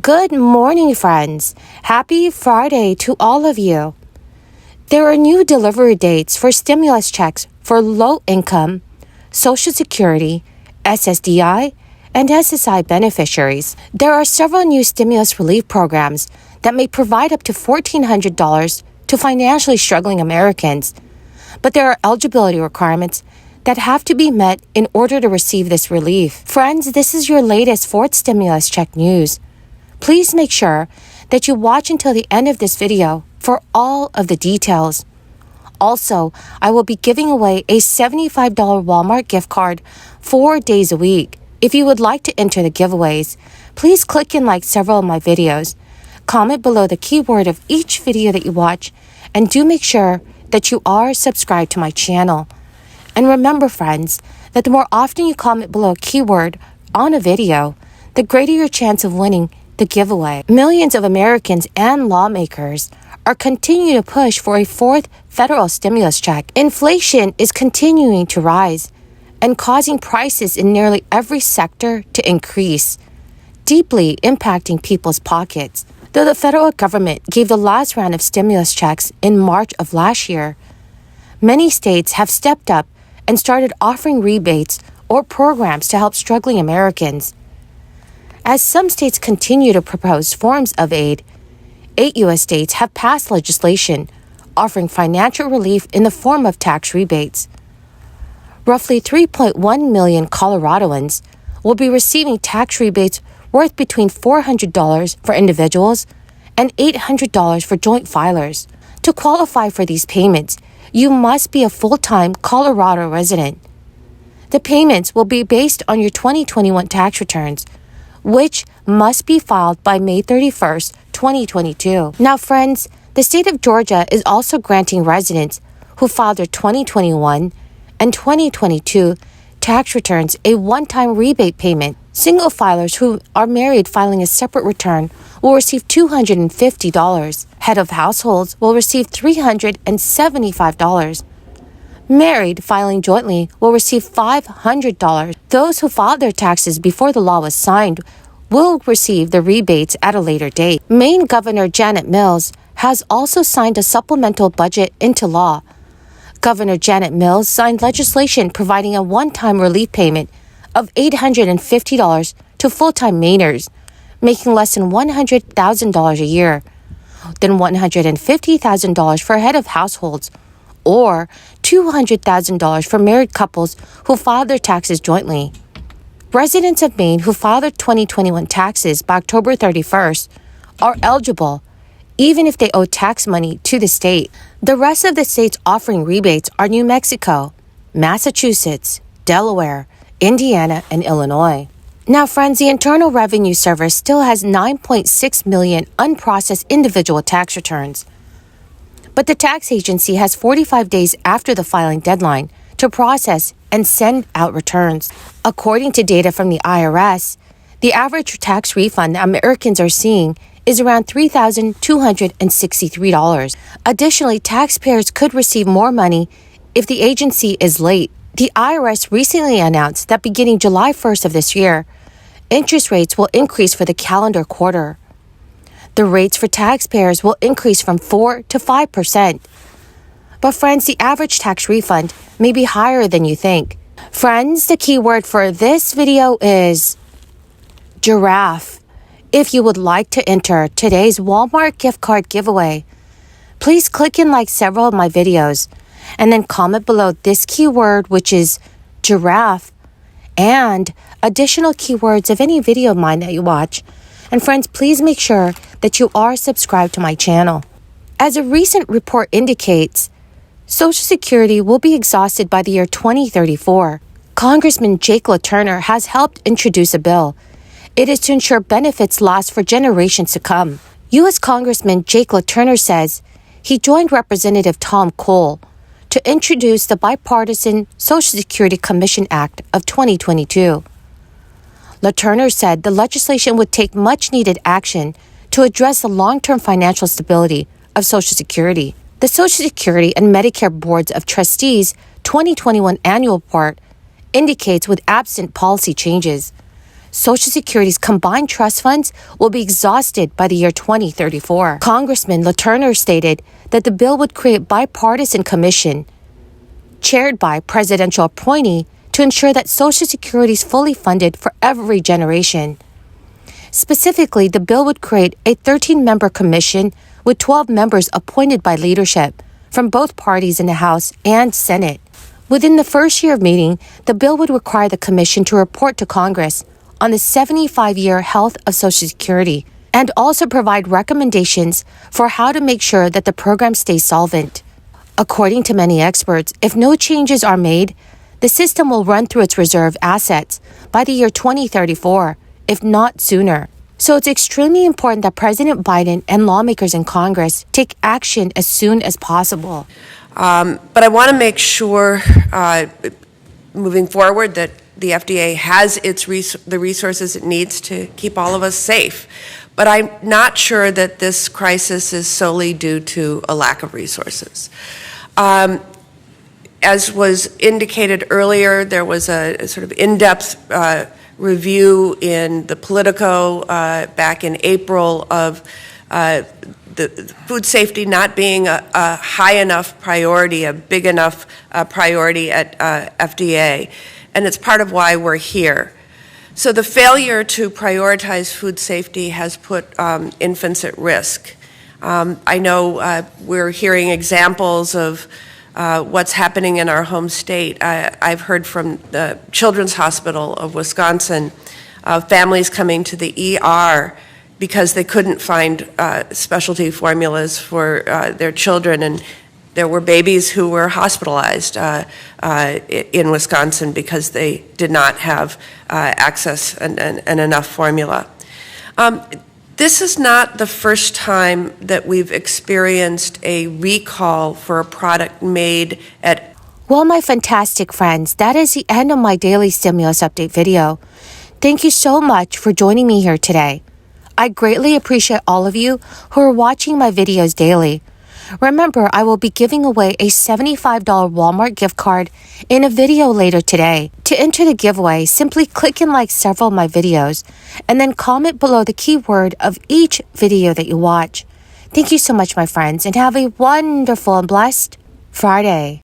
Good morning, friends. Happy Friday to all of you. There are new delivery dates for stimulus checks for low-income, Social Security, SSDI, and SSI beneficiaries. There are several new stimulus relief programs that may provide up to $1,400 to financially struggling Americans, but there are eligibility requirements that have to be met in order to receive this relief. Friends, this is your latest fourth stimulus check news. Please make sure that you watch until the end of this video for all of the details. Also, I will be giving away a $75 Walmart gift card 4 days a week. If you would like to enter the giveaways, please click and like several of my videos. Comment below the keyword of each video that you watch, and do make sure that you are subscribed to my channel. And remember, friends, that the more often you comment below a keyword on a video, the greater your chance of winning the giveaway. Millions of Americans and lawmakers are continuing to push for a fourth federal stimulus check. Inflation is continuing to rise and causing prices in nearly every sector to increase, deeply impacting people's pockets. Though the federal government gave the last round of stimulus checks in March of last year, many states have stepped up and started offering rebates or programs to help struggling Americans. As some states continue to propose forms of aid, 8 U.S. states have passed legislation offering financial relief in the form of tax rebates. Roughly 3.1 million Coloradoans will be receiving tax rebates worth between $400 for individuals and $800 for joint filers. To qualify for these payments, you must be a full-time Colorado resident. The payments will be based on your 2021 tax returns, which must be filed by May 31st, 2022. Now, friends, the state of Georgia is also granting residents who filed their 2021 and 2022 tax returns a one-time rebate payment. Single filers who are married filing a separate return will receive $250. Head of households will receive $375. Married filing jointly will receive $500. Those who filed their taxes before the law was signed will receive the rebates at a later date. Maine Governor Janet Mills has also signed a supplemental budget into law. Governor Janet Mills signed legislation providing a one-time relief payment of $850 to full-time Mainers making less than $100,000 a year, then $150,000 for head of households, or $200,000 for married couples who filed their taxes jointly. Residents of Maine who filed their 2021 taxes by October 31st are eligible, even if they owe tax money to the state. The rest of the states offering rebates are New Mexico, Massachusetts, Delaware, Indiana, and Illinois. Now, friends, the Internal Revenue Service still has 9.6 million unprocessed individual tax returns. But the tax agency has 45 days after the filing deadline to process and send out returns. According to data from the IRS, the average tax refund that Americans are seeing is around $3,263. Additionally, taxpayers could receive more money if the agency is late. The IRS recently announced that beginning July 1st of this year, interest rates will increase for the calendar quarter. The rates for taxpayers will increase from 4 to 5%. But friends, the average tax refund may be higher than you think. Friends, the key word for this video is giraffe. If you would like to enter today's Walmart gift card giveaway, please click and like several of my videos and then comment below this keyword, which is giraffe, and additional keywords of any video of mine that you watch. And friends, please make sure that you are subscribed to my channel. As a recent report indicates, Social Security will be exhausted by the year 2034. Congressman Jake LaTurner has helped introduce a bill. It is to ensure benefits last for generations to come. U.S. Congressman Jake LaTurner says he joined Representative Tom Cole to introduce the Bipartisan Social Security Commission Act of 2022. LaTurner said the legislation would take much-needed action to address the long-term financial stability of Social Security. The Social Security and Medicare Boards of Trustees 2021 annual report indicates with absent policy changes, Social Security's combined trust funds will be exhausted by the year 2034. Congressman LaTurner stated that the bill would create bipartisan commission chaired by presidential appointee to ensure that Social Security is fully funded for every generation. Specifically, the bill would create a 13-member commission with 12 members appointed by leadership from both parties in the House and Senate. Within the first year of meeting, the bill would require the commission to report to Congress on the 75-year health of Social Security and also provide recommendations for how to make sure that the program stays solvent. According to many experts, if no changes are made, the system will run through its reserve assets by the year 2034, if not sooner. So it's extremely important that President Biden and lawmakers in Congress take action as soon as possible. But I want to make sure, moving forward, that the FDA has the resources it needs to keep all of us safe. But I'm not sure that this crisis is solely due to a lack of resources. As was indicated earlier, there was a sort of in-depth review in the Politico back in April of the food safety not being a high enough priority, a big enough priority at FDA, and it's part of why we're here. So the failure to prioritize food safety has put infants at risk. I know we're hearing examples of what's happening in our home state. I've heard from the Children's Hospital of Wisconsin, families coming to the ER because they couldn't find specialty formulas for their children, and there were babies who were hospitalized in Wisconsin because they did not have access and enough formula. This is not the first time that we've experienced a recall for a product made at... Well, my fantastic friends, that is the end of my daily stimulus update video. Thank you so much for joining me here today. I greatly appreciate all of you who are watching my videos daily. Remember, I will be giving away a $75 Walmart gift card in a video later today. To enter the giveaway, simply click and like several of my videos and then comment below the keyword of each video that you watch. Thank you so much, my friends, and have a wonderful and blessed Friday.